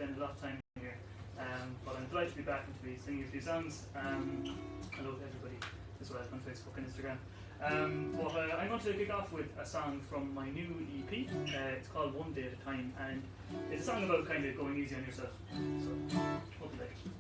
spend a lot of time here, but I'm delighted to be back and to be singing a few songs. Hello to everybody as well on Facebook and Instagram. But I'm going to kick off with a song from my new EP. It's called One Day at a Time, and it's a song about kind of going easy on yourself. So, hope you like it.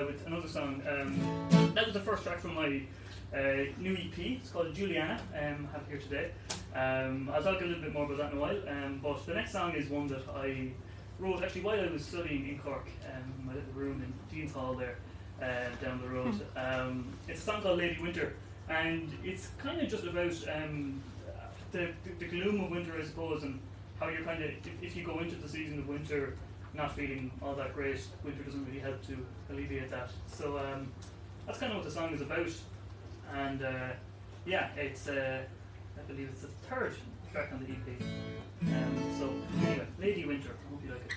With another song. That was the first track from my new EP. It's called Juliana. I have it here today. I'll talk a little bit more about that in a while. But the next song is one that I wrote actually while I was studying in Cork, in my little room in Dean's Hall there, down the road. It's a song called Lady Winter, and it's kind of just about the gloom of winter, I suppose, and how you're kind of, if you go into the season of winter not feeling all that great, winter doesn't really help to alleviate that. So that's kind of what the song is about. And yeah, it's I believe it's the third track on the EP. So anyway, Lady Winter. I hope you like it.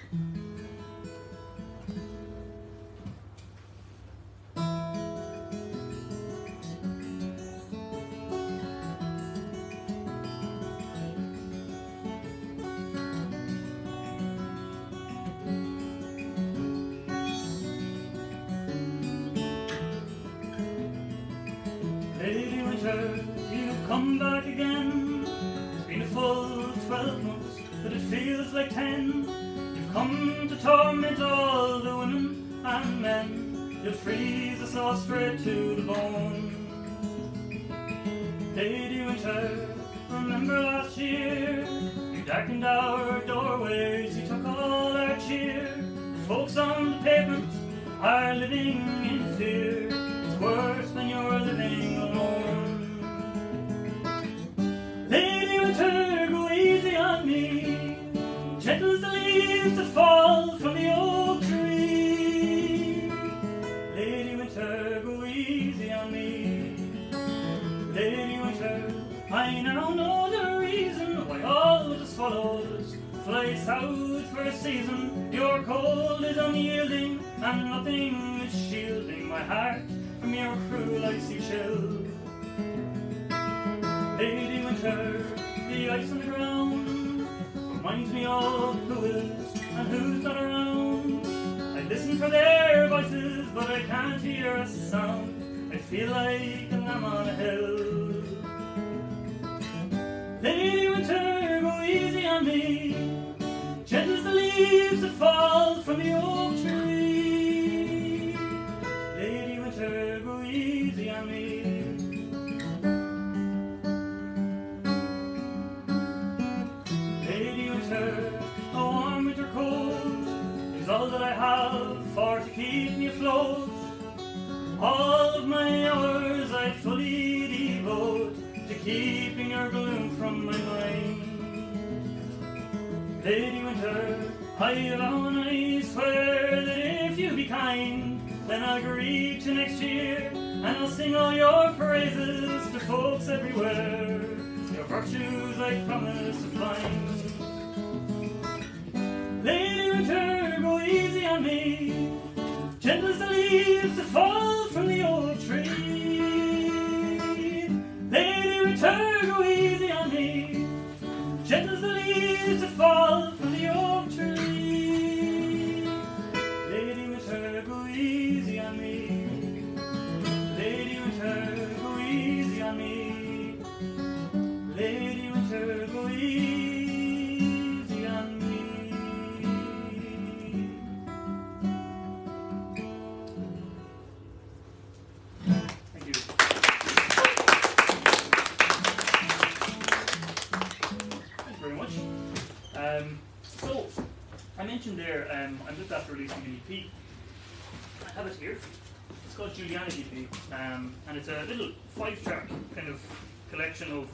shoes like 10. You've come to torment all the women and men. You'll freeze us all straight to the bone. Lady Winter, remember last year? You darkened our doorways, you took all our cheer. The folks on the pavement are living in fear. It's worse when you're living alone. Lady Winter, go easy on me. Gentle as the leaves that fall from the oak tree. Lady Winter, go easy on me. Lady Winter, I now know the reason why all the swallows fly south for a season. Your cold is unyielding, and nothing is shielding my heart from your cruel icy chill. Lady Winter, the ice on the ground reminds me of who is and who's not around. I listen for their voices, but I can't hear a sound. I feel like I'm on a hill. Lady Winter, go easy on me. Gentle as the leaves that fall from the oak tree. Lady Winter, go easy on me. Lady Winter, a warm winter coat is all that I have for to keep me afloat. All of my hours I fully devote to keeping your gloom from my mind. Lady Winter, I vow and I swear that if you be kind, then I'll greet you next year, and I'll sing all your praises to folks everywhere. Your virtues I promise to find. Lady Winter, go easy on me. Gentle as the leaves that fall from the oak tree. Lady Winter, go easy on me. Gentle as the leaves that fall from the oak tree. Lady Winter, go easy on me. Lady Winter, go easy on me. Lady Winter, go easy on me. Thank you. Thanks very much. So, I mentioned there, I'm just after releasing an EP. I have it here. It's called Juliana EP, and it's a little 5-track kind of collection of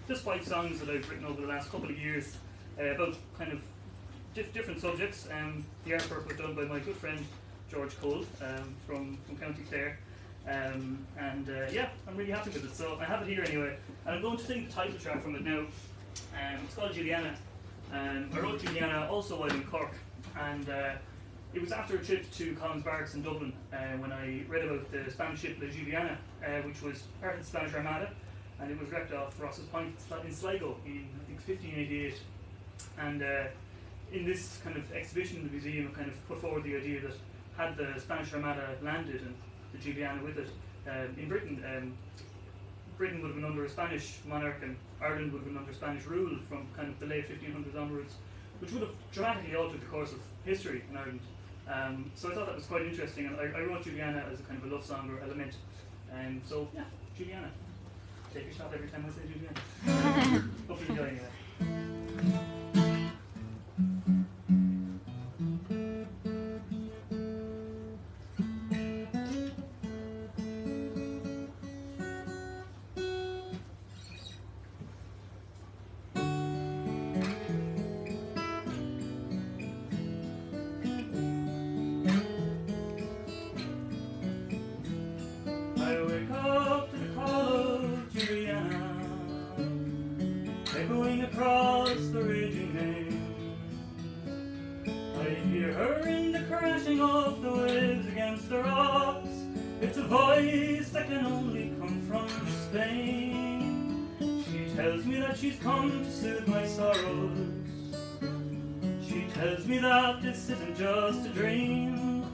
just 5 songs that I've written over the last couple of years about kind of different subjects. The artwork was done by my good friend George Cole from County Clare, and yeah, I'm really happy with it. So I have it here anyway, and I'm going to sing the title track from it now. It's called Juliana. I wrote Juliana also while in Cork, and it was after a trip to Collins Barracks in Dublin when I read about the Spanish ship La Juliana, which was part of the Spanish Armada, and it was wrecked off Ross's Point in Sligo in, I think, 1588. And in this kind of exhibition in the museum, I kind of put forward the idea that had the Spanish Armada landed and the Juliana with it in Britain, Britain would have been under a Spanish monarch and Ireland would have been under Spanish rule from kind of the late 1500s onwards, which would have dramatically altered the course of history in Ireland. So I thought that was quite interesting, and I wrote Juliana as a kind of a love song or element. So yeah, Juliana. Take a shot every time I say Juliana. Hope you're enjoying it. Across the raging main, I hear her in the crashing of the waves against the rocks. It's a voice that can only come from Spain. She tells me that she's come to soothe my sorrows. She tells me that this isn't just a dream.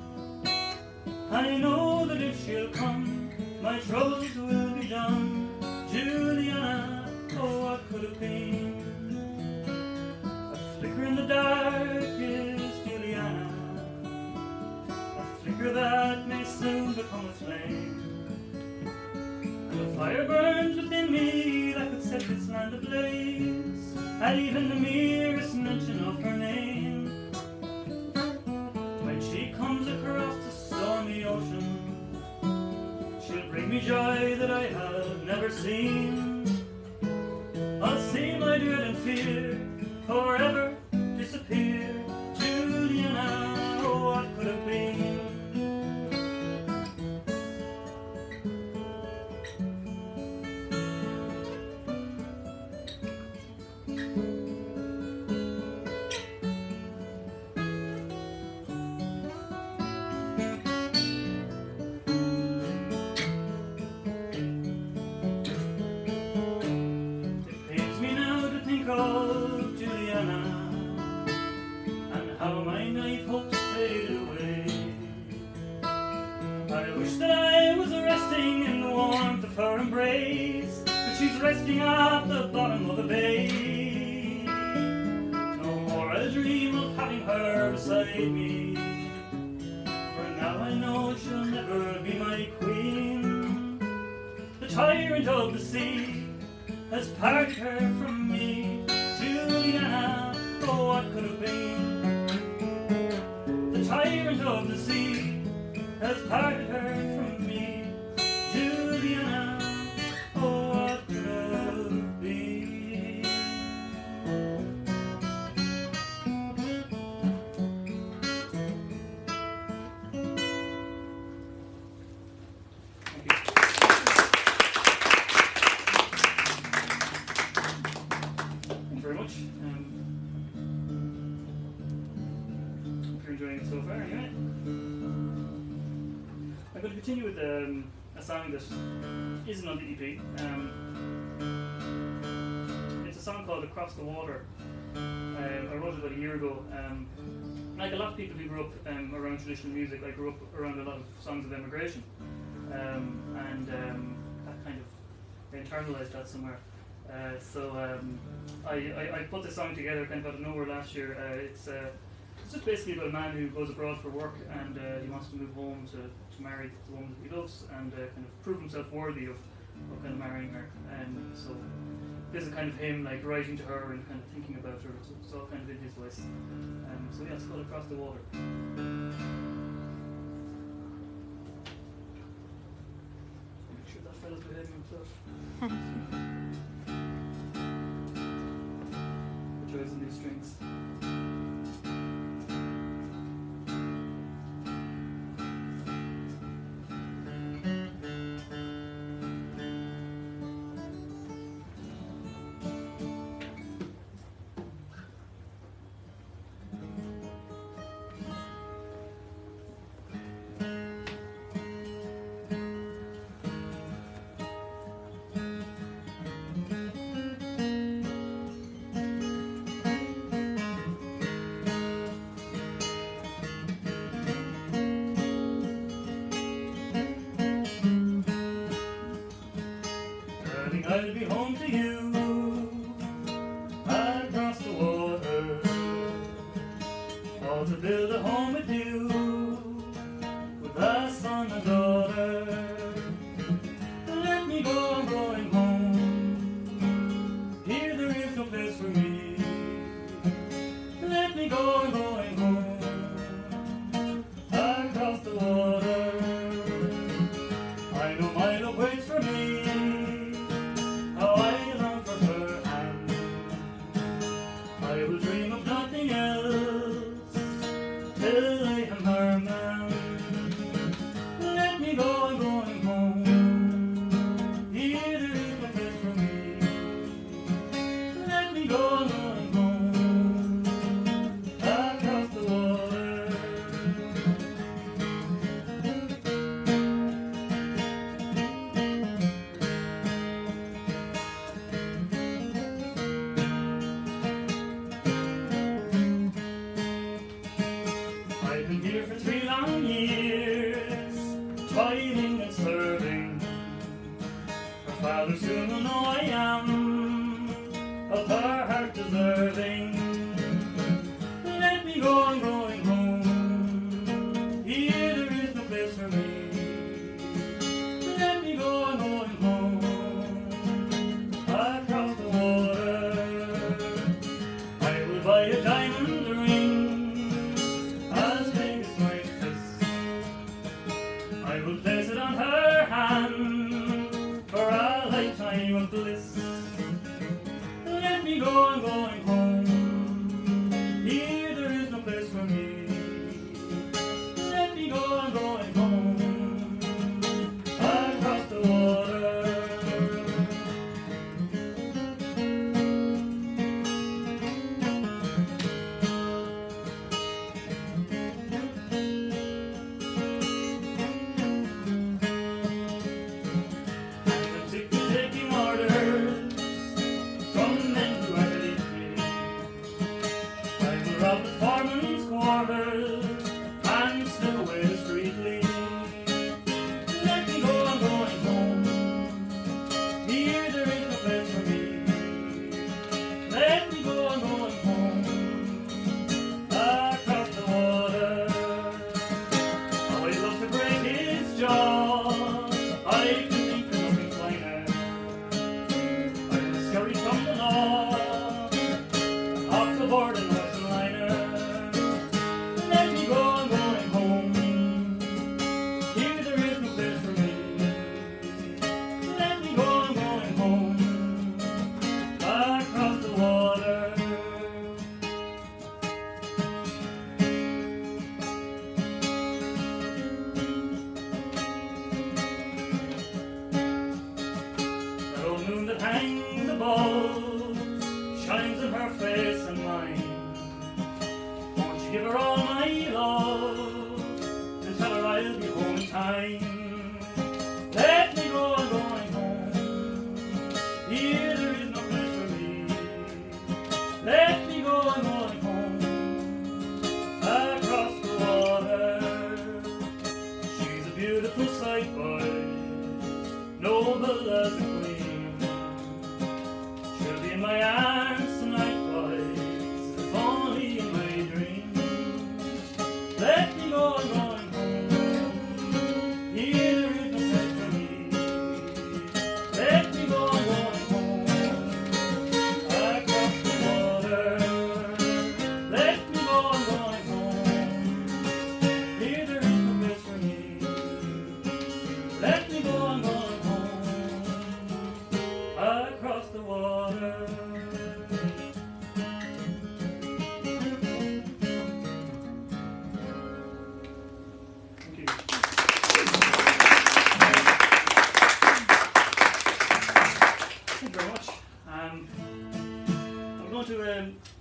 I know that if she'll come, my troubles will be done. Juliana, oh, what could have been? in the dark is Juliana, a flicker that may soon become a flame. And a fire burns within me that could set this land ablaze, at even the merest mention of her name. When she comes across the stormy ocean, she'll bring me joy that I have never seen. I'll see my dread and fear forever disappear. Juliana, oh, what could have been? Of Juliana, and how my naive hopes fade away. I wish that I was resting in the warmth of her embrace, but she's resting at the bottom of a bay. No more I'll dream of having her beside me, for now I know she'll never be my queen. The tyrant of the sea has parted her from me. Juliana, oh, what could have been? The tyrant of the sea has parted her from me. Juliana, oh, what could have been? Thank you. Very much. Hope you're enjoying it so far, anyway. I'm going to continue with a song that isn't on the EP. It's a song called Across the Water. I wrote it about a year ago. Like a lot of people who grew up around traditional music, I grew up around a lot of songs of emigration. And that kind of internalized that somewhere. So I put this song together kind of out of nowhere last year. It's just basically about a man who goes abroad for work, and he wants to move home to marry the woman that he loves, and kind of prove himself worthy of kind of marrying her. And so this is kind of him like writing to her and kind of thinking about her. So it's all kind of in his voice. So yeah, it's called Across the Water. Make sure that fellow's behaving himself. Joys and these strings. I'll be home to you across the water, all to build a home with you, with a son and daughter. Let me go, I'm going home. Here there is no place for me. Let me go, I'm going home. Across the water, I know my love waits for me. I will dream of nothing else till I am her man. Let me go, I'm going home. Here there is no place for me. Let me go, I'm going home. Across the water. I've been here for 3 long years, toiling and serving. Her father soon will know I am of her heart deserving.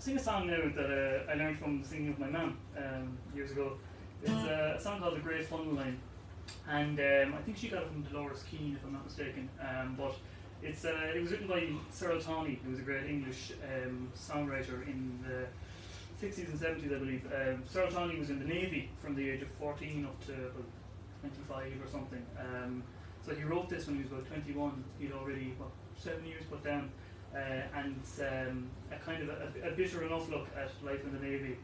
sing a song now that I learned from singing with my mum years ago. It's a song called The Great Funnel Line, and I think she got it from Dolores Keane, if I'm not mistaken. But it was written by Cyril Tawney, who was a great English songwriter in the 60s and 70s, I believe. Cyril Tawney was in the Navy from the age of 14 up to about 25 or something. So he wrote this when he was about 21. He'd already 7 years put down, and a kind of a bitter enough look at life in the Navy,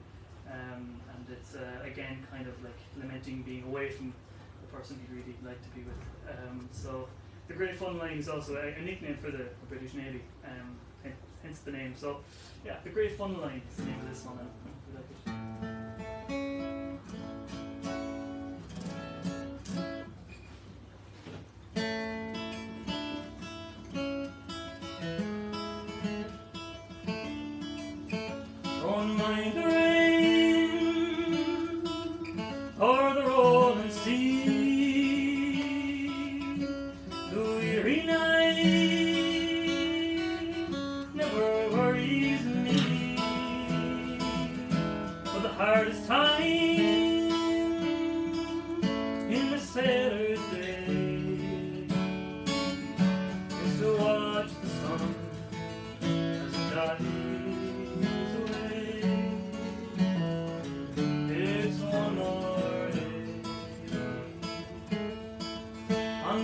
and it's again kind of like lamenting being away from the person he'd really like to be with. So the Great Funnel Line is also a nickname for the British Navy, hence the name. So yeah, the Great Funnel Line is the name of this one. I like it. Don't mind the rain or the rolling sea, the weary night never worries me, but the hardest time in the sailor's day is to watch the sun as it dies.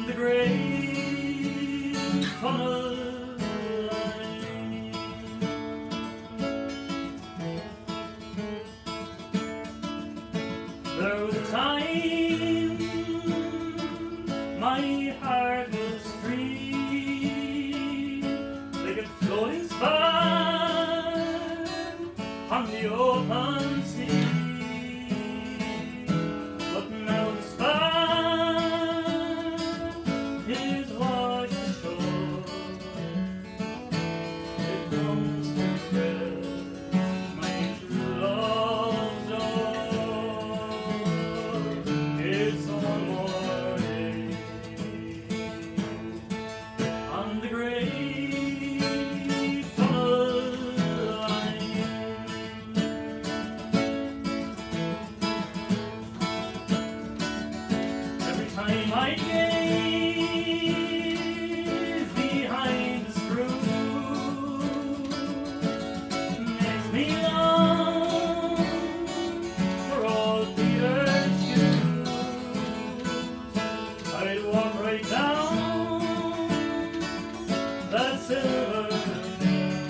The great funnel line. There was a time my heart was free, like a floating spar on the open sea. But now the spar is washed ashore. It comes to rest my true love's door. It's one more day on the great funnel line. Every time I gaze behind the screw, makes me long for old Peter's shoes. I'd walk right down that silver lane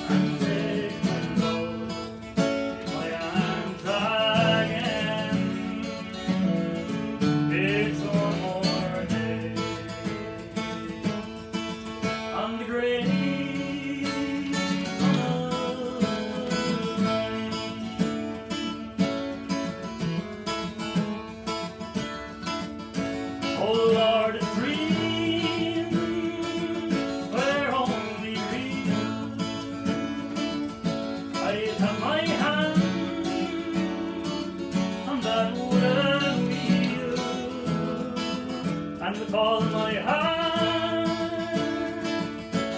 and take my love in my arms again. It's one more day on the great funnel line. Oh Lord, a dream where only real I'd have my hand on that wooden wheel, and with all my heart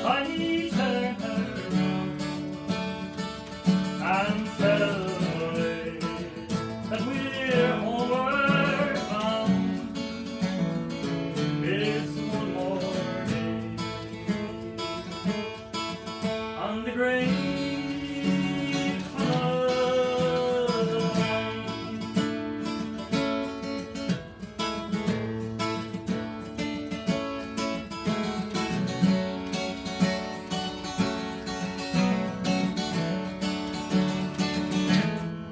I turned around and fell away, that we're homeward bound. It's one more day on the great funnel line.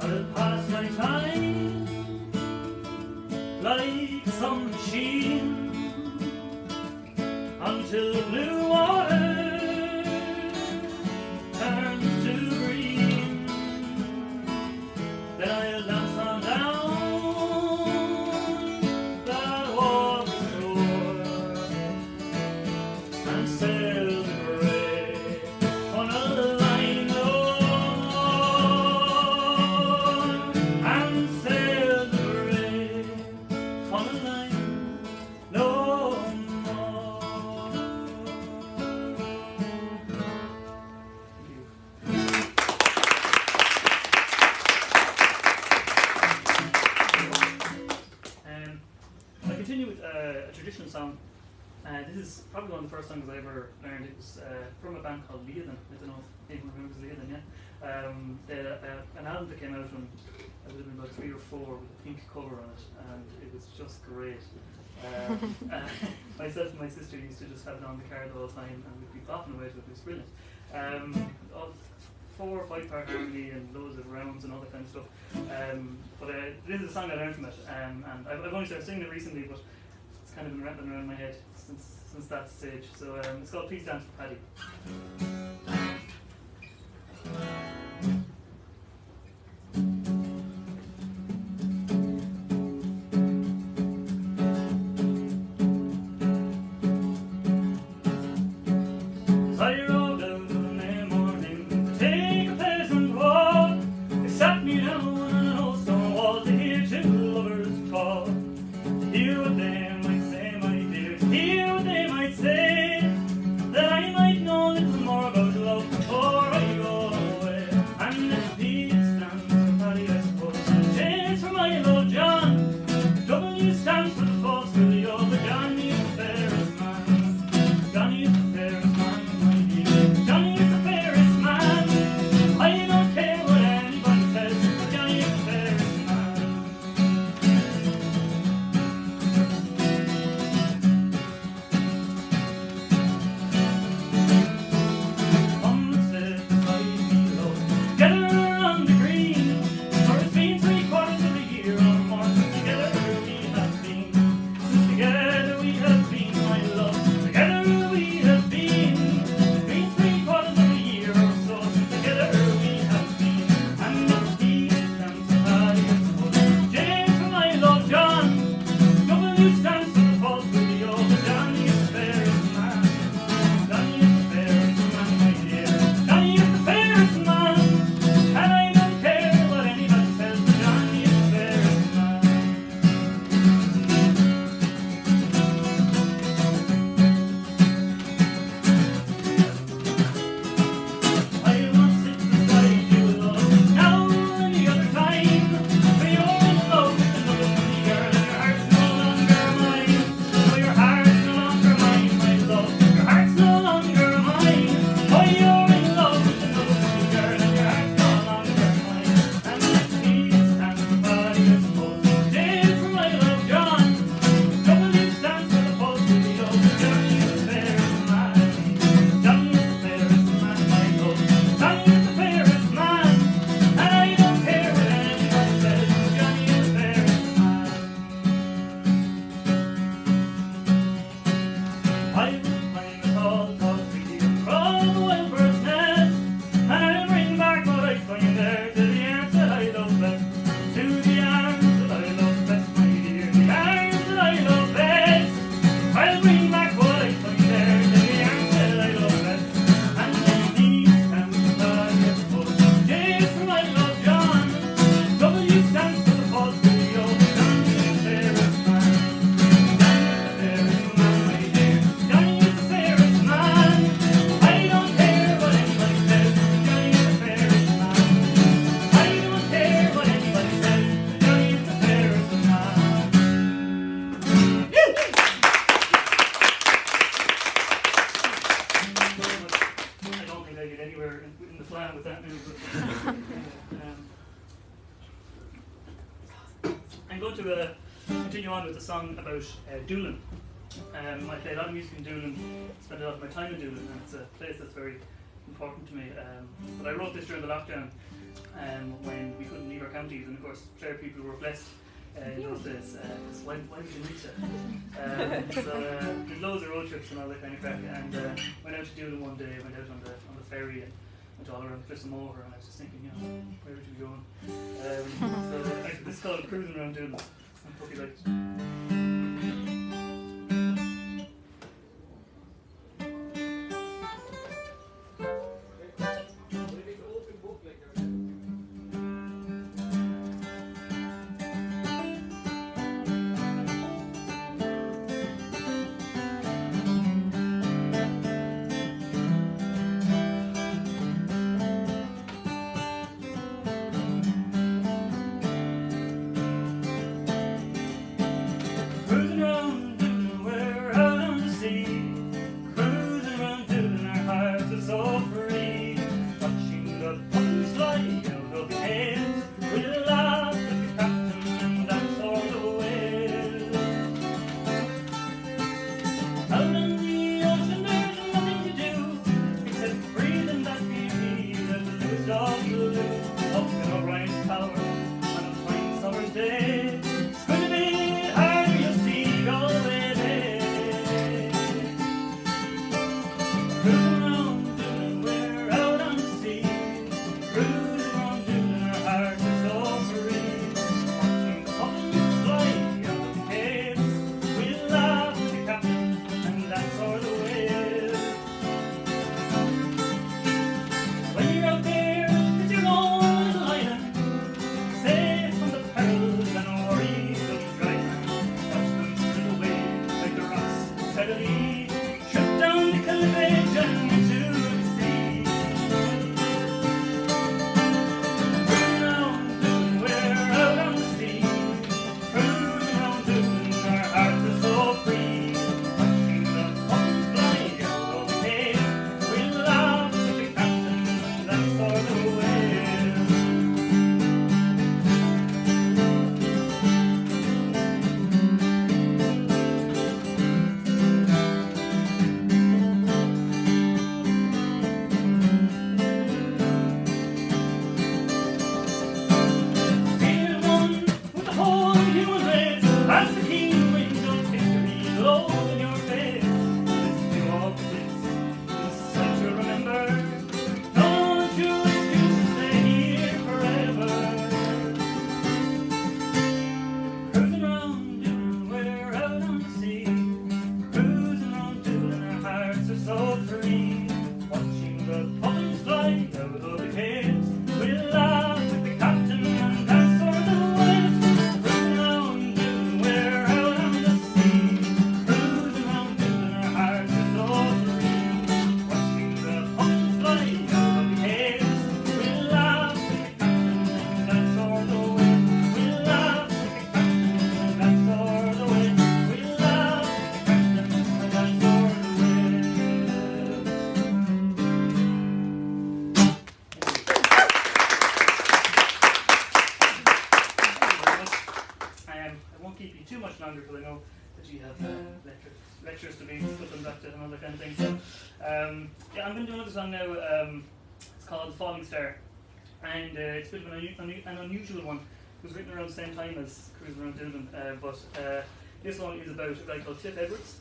I'll pass my time like some machine until the blue water turns to green. Then I'll dance on down that water shore and sail the great funnel line, Lord, and sail the great funnel line. a traditional song. This is probably one of the first songs I ever learned. It was from a band called Lyons. I don't know if anyone remembers Lyons, yeah? They had an album that came out when I would have been about 3 or 4 with a pink cover on it, and it was just great. Myself and my sister used to just have it on the car the whole time, and we'd be bopping away to it. It was brilliant. 4 or 5 part harmony and loads of rounds and all that kind of stuff. But this is a song I learned from it, and I've only started singing it recently, but it's kind of been rattling around my head since that stage. So it's called Please Dance for Paddy. I'm going to continue on with the song about Doolin. I play a lot of music in Doolin, spend a lot of my time in Doolin, and it's a place that's very important to me. But I wrote this during the lockdown when we couldn't leave our counties, and of course Clare people were blessed in those days. Why would you need to? So did loads of road trips and all that kind of crack, and went out to Doolin one day, went out on the ferry and went all around Cliffs and Moher, and I was just thinking, you know, where would you be going? So this is called Cruising Around Doolin. I hope you like it. won't keep you too much longer because I know that you have lectures to be conducted and all that kind of thing. So, yeah, I'm going to do another song now. It's called Falling Star, and it's a bit of an unusual one. It was written around the same time as Cruising Around Dublin, but this one is about a guy called Cliff Edwards,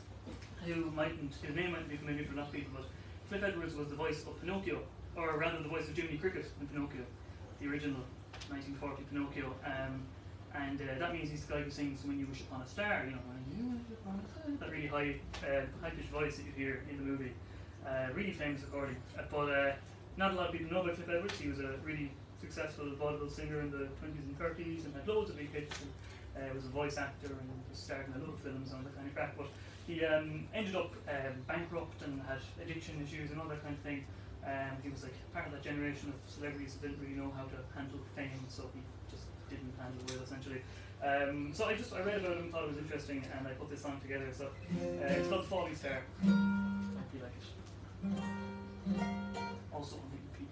his name mightn't be familiar for a lot of people, but Cliff Edwards was the voice of Pinocchio, or rather the voice of Jiminy Cricket in Pinocchio, the original 1940 Pinocchio. And that means he's the guy who sings "When You Wish Upon a Star," you know, when you wish upon a star, that really high-pitched voice that you hear in the movie. Really famous recording. But not a lot of people know about Cliff Edwards. He was a really successful vaudeville singer in the 20s and 30s and had loads of big hits, and was a voice actor and was starred in a lot of films and all that kind of crap. But he ended up bankrupt and had addiction issues and all that kind of thing. He was like part of that generation of celebrities that didn't really know how to handle fame, so he just didn't handle it well, essentially. So I read about him, thought it was interesting, and I put this song together. So it's called Falling Star. Hope you like it. Also on the people.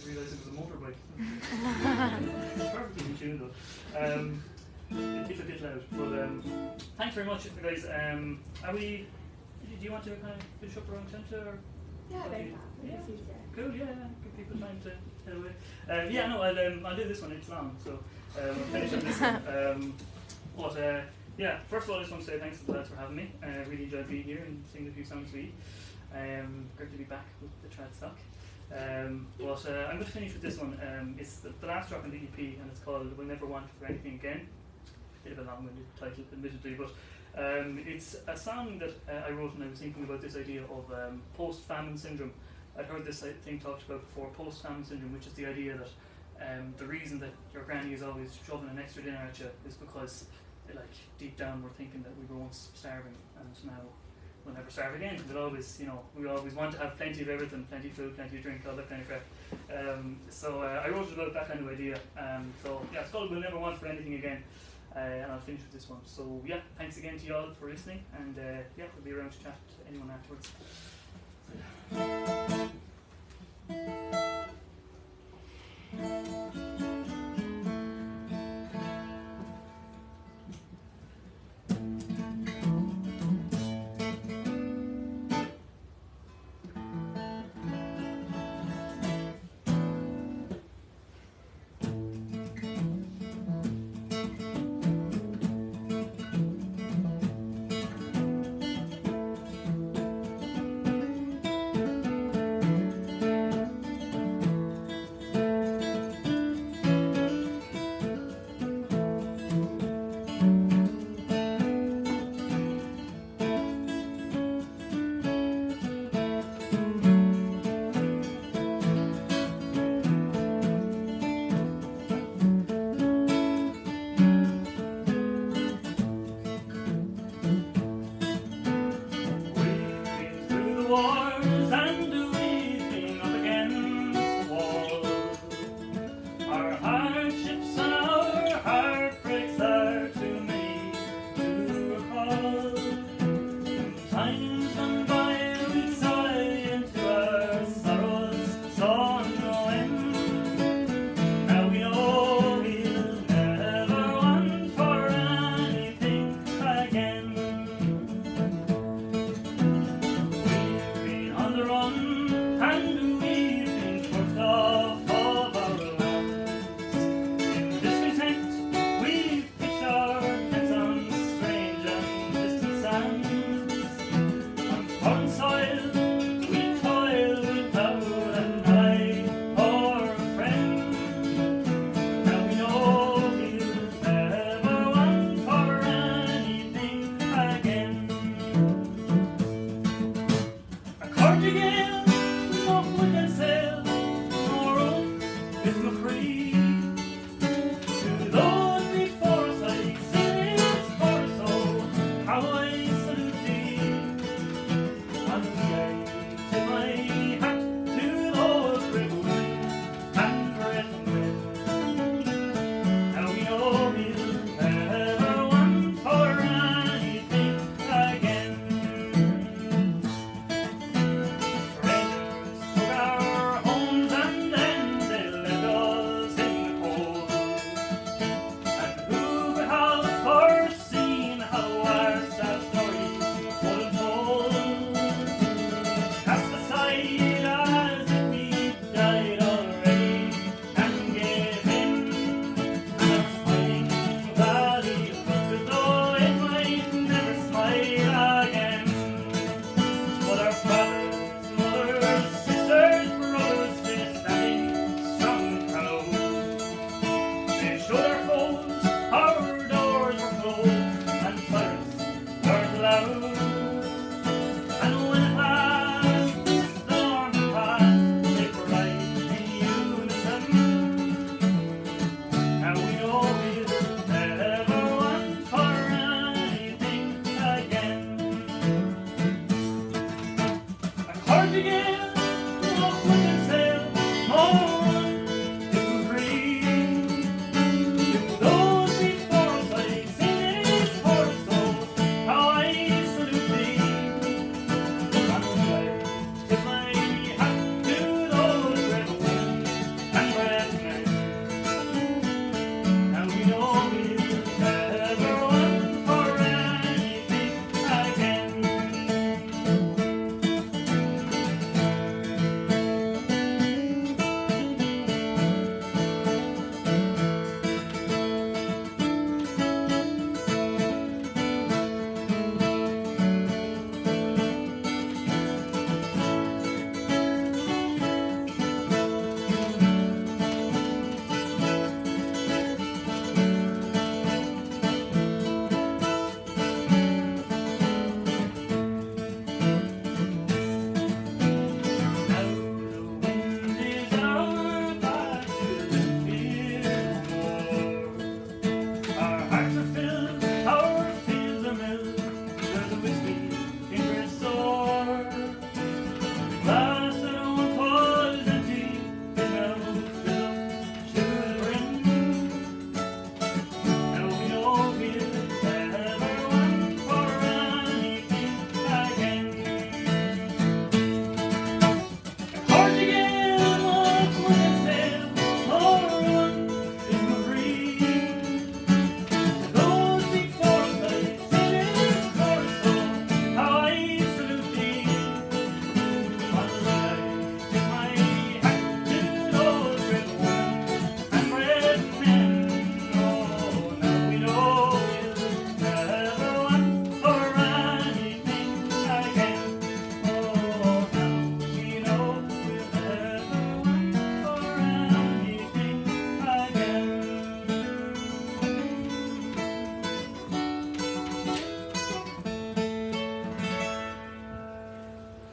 realised it was a motorbike. It's perfectly in tune though. If it bit loud. But thanks very much, guys. Are we? Do you want to kind of finish up around 10 or? Yeah, about that. Yeah. Yeah. Cool. Yeah. Give people time to head away. Yeah. No. I'll do this one. It's long, so we'll finish on this one. But yeah. First of all, I just want to say thanks to the lads for having me. I really enjoyed being here and singing a few songs for you. Great to be back with the trad stock. But I'm going to finish with this one. It's the last track on the EP, and it's called "We'll Never Want for Anything Again." Bit of a long-winded title, admittedly, but it's a song that I wrote when I was thinking about this idea of post-famine syndrome. I'd heard this thing talked about before, post-famine syndrome, which is the idea that the reason that your granny is always shoving an extra dinner at you is because, like, deep down we're thinking that we were once starving, and now we'll never starve again. We'll always, we always want to have plenty of everything, plenty of food, plenty of drink, all that kind of crap. So I wrote about that kind of idea. So yeah, it's called "We'll Never Want for Anything Again." And I'll finish with this one. So yeah, thanks again to you all for listening, and yeah, we'll be around to chat to anyone afterwards.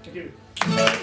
Thank you.